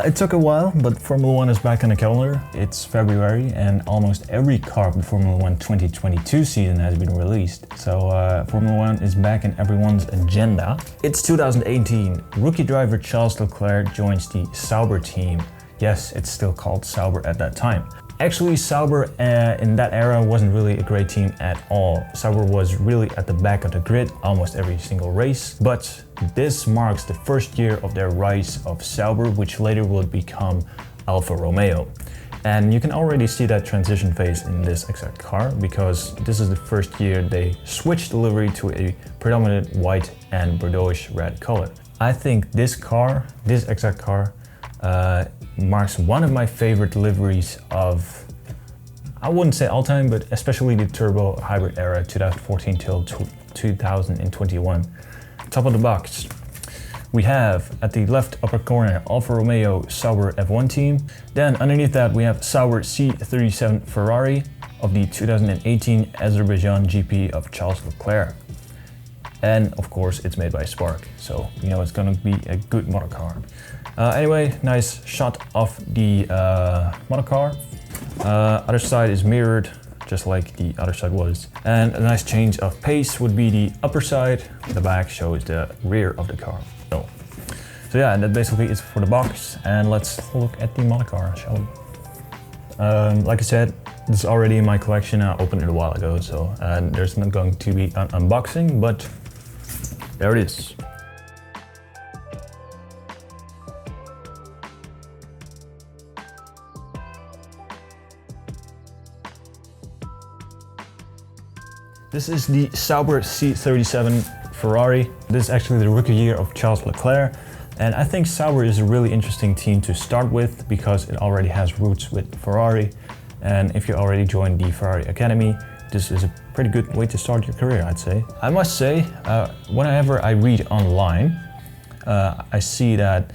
It took a while, but Formula 1 is back on the calendar. It's February and almost every car of the Formula 1 2022 season has been released. So Formula 1 is back in everyone's agenda. It's 2018. Rookie driver Charles Leclerc joins the Sauber team. Yes, it's still called Sauber at that time. Actually, Sauber in that era wasn't really a great team at all. Sauber was really at the back of the grid almost every single race, but this marks the first year of their rise of Sauber, which later would become Alfa Romeo. And you can already see that transition phase in this exact car, because this is the first year they switched the livery to a predominant white and Bordeauxish red color. I think this car, this exact car, marks one of my favorite liveries of, I wouldn't say all time, but especially the turbo hybrid era, 2014 till 2021. Top of the box, we have at the left upper corner Alfa Romeo Sauber F1 team. Then underneath that we have Sauber C37-Ferrari of the 2018 Azerbaijan GP of Charles Leclerc. And of course it's made by Spark, so you know it's gonna be a good model car. Anyway, nice shot of the model car. Other side is mirrored, just like the other side was. And a nice change of pace would be the upper side. The back shows the rear of the car. So yeah, that basically is for the box. And let's look at the model car, shall we? Like I said, this is already in my collection. I opened it a while ago, so there's not going to be an unboxing, but there it is. This is the Sauber C37 Ferrari. This is actually the rookie year of Charles Leclerc. And I think Sauber is a really interesting team to start with because it already has roots with Ferrari. And if you already joined the Ferrari Academy, this is a pretty good way to start your career, I'd say. I must say, whenever I read online, I see that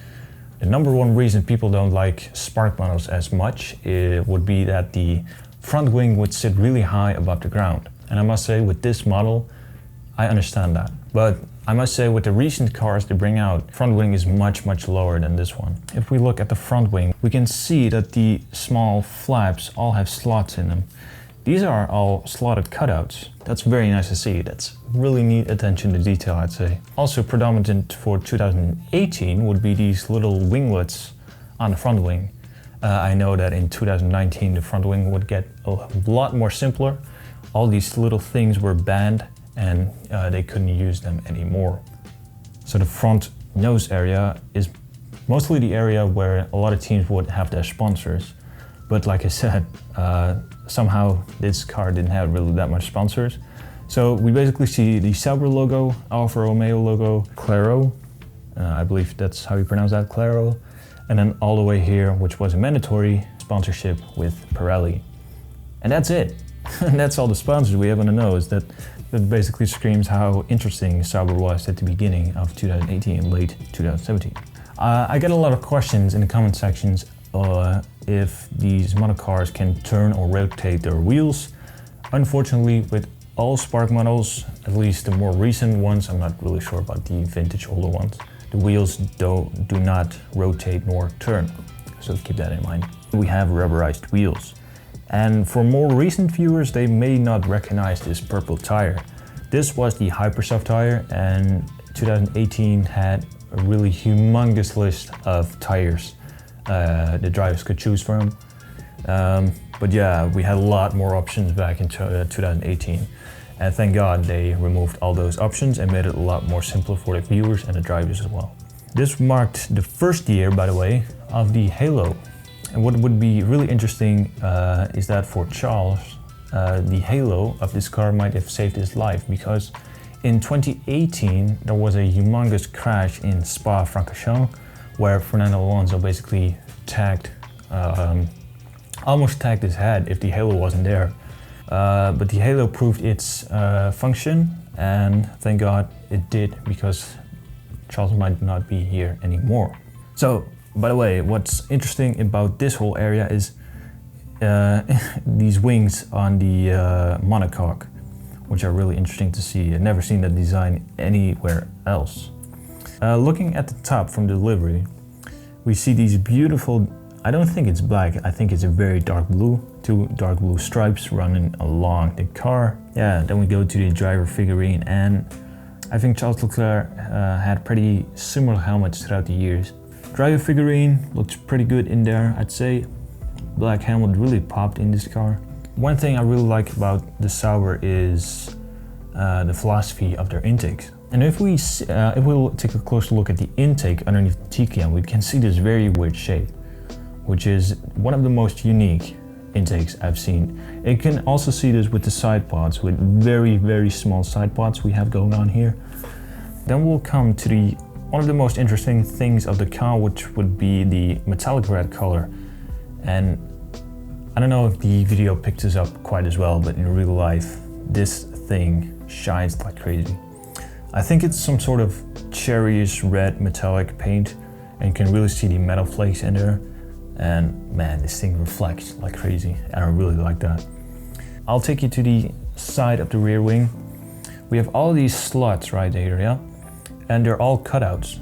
the number one reason people don't like Spark models as much would be that the front wing would sit really high above the ground. And I must say, with this model, I understand that. But I must say, with the recent cars they bring out, front wing is much, much lower than this one. If we look at the front wing, we can see that the small flaps all have slots in them. These are all slotted cutouts. That's very nice to see. That's really neat attention to detail, I'd say. Also predominant for 2018 would be these little winglets on the front wing. I know that in 2019 the front wing would get a lot more simpler. All these little things were banned and they couldn't use them anymore. So the front nose area is mostly the area where a lot of teams would have their sponsors. But like I said, somehow this car didn't have really that much sponsors. So we basically see the Sauber logo, Alfa Romeo logo, Claro, I believe that's how you pronounce that, Claro. And then all the way here, which was a mandatory sponsorship with Pirelli. And that's it. That's all the sponsors we have on the nose. That basically screams how interesting Sauber was at the beginning of 2018, late 2017. I get a lot of questions in the comment sections if these model cars can turn or rotate their wheels. Unfortunately, with all Spark models, at least the more recent ones, I'm not really sure about the vintage older ones, the wheels do not rotate nor turn. So keep that in mind. We have rubberized wheels. And for more recent viewers, they may not recognize this purple tire. This was the Hypersoft tire, and 2018 had a really humongous list of tires the drivers could choose from. But yeah, we had a lot more options back in 2018. And thank God they removed all those options and made it a lot more simpler for the viewers and the drivers as well. This marked the first year, by the way, of the Halo. And what would be really interesting is that for Charles, the halo of this car might have saved his life, because in 2018 there was a humongous crash in Spa-Francorchamps where Fernando Alonso basically almost tagged his head if the halo wasn't there. But the halo proved its function, and thank God it did, because Charles might not be here anymore. So, by the way, what's interesting about this whole area is these wings on the monocoque, which are really interesting to see. I've never seen that design anywhere else. Looking at the top from the livery, We see these beautiful, I don't think it's black, I think it's a very dark blue, 2 dark blue stripes running along the car. Yeah, then we go to the driver figurine, and I think Charles Leclerc had pretty similar helmets throughout the years. Driver figurine looks pretty good in there, I'd say. Black helmet really popped in this car. One thing I really like about the Sauber is the philosophy of their intakes. And if we'll take a closer look at the intake underneath the T-cam, we can see this very weird shape, which is one of the most unique intakes I've seen. You can also see this with the side pods, with very, very small side pods we have going on here. Then we'll come to one of the most interesting things of the car, which would be the metallic red color. And I don't know if the video picked this up quite as well, but in real life, this thing shines like crazy. I think it's some sort of cherryish red metallic paint, and you can really see the metal flakes in there. And man, this thing reflects like crazy. I really like that. I'll take you to the side of the rear wing. We have all these slots right here, yeah? And they're all cutouts.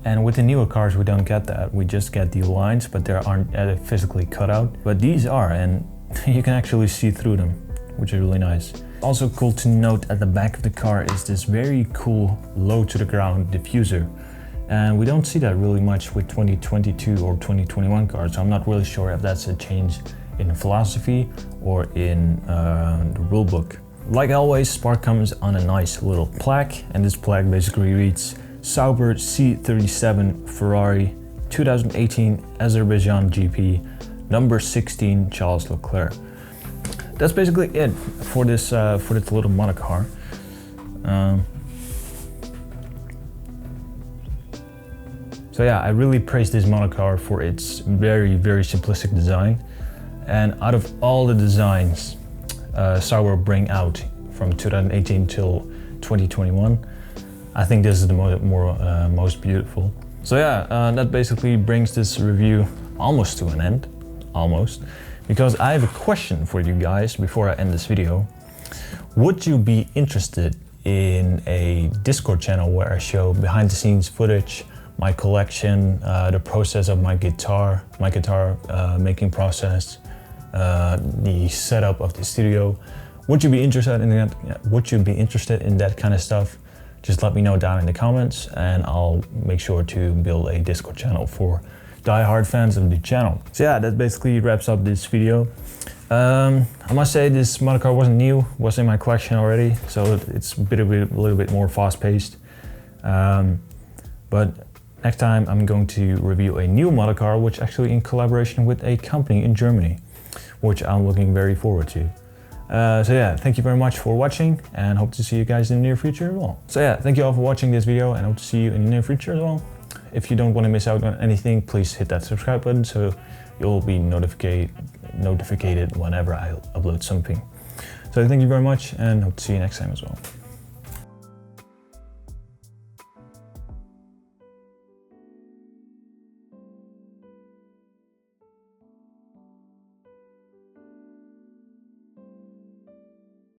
And with the newer cars, we don't get that. We just get the lines, but they aren't physically cut out. But these are, and you can actually see through them, which is really nice. Also cool to note at the back of the car is this very cool low to the ground diffuser. And we don't see that really much with 2022 or 2021 cars. So I'm not really sure if that's a change in philosophy or in the rule book. Like always, Spark comes on a nice little plaque, and this plaque basically reads Sauber C37-Ferrari 2018 Azerbaijan GP, number 16 Charles Leclerc. That's basically it for this little monocar. So yeah, I really praise this monocar for its very, very simplistic design. And out of all the designs Sauber bring out from 2018 till 2021, I think this is the most beautiful. So yeah, that basically brings this review almost to an end, almost. Because I have a question for you guys before I end this video. Would you be interested in a Discord channel where I show behind the scenes footage, my collection, the process of my guitar making process, the setup of the studio? Would you be interested in that? Would you be interested in that kind of stuff? Just let me know down in the comments, and I'll make sure to build a Discord channel for die-hard fans of the channel. So yeah, that basically wraps up this video. I must say this monocar wasn't new, was in my collection already, so it's a little bit more fast-paced. But next time I'm going to review a new monocar, which actually in collaboration with a company in Germany, which I'm looking very forward to. So yeah, thank you very much for watching, and hope to see you guys in the near future as well. So yeah, thank you all for watching this video, and hope to see you in the near future as well. If you don't want to miss out on anything, please hit that subscribe button so you'll be notified whenever I upload something. So thank you very much, and hope to see you next time as well.